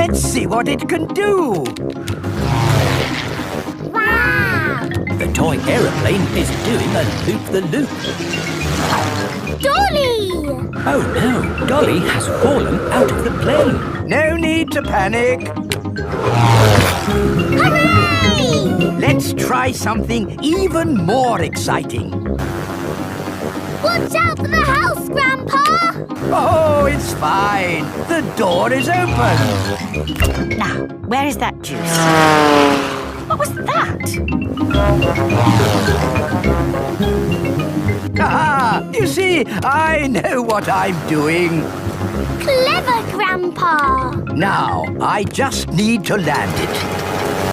Let's see what it can do. Wow! The toy aeroplane is doing a loop-the-loop. Dolly! Oh no, Dolly has fallen out of the plane. No need to panic. Hooray! Let's try something even more exciting. Watch out for the house, Grandpa! Oh, it's fine. The door is open. Now, where is that juice? What was that? Ah, you see, I know what I'm doing. Clever, Grandpa! Now, I just need to land it.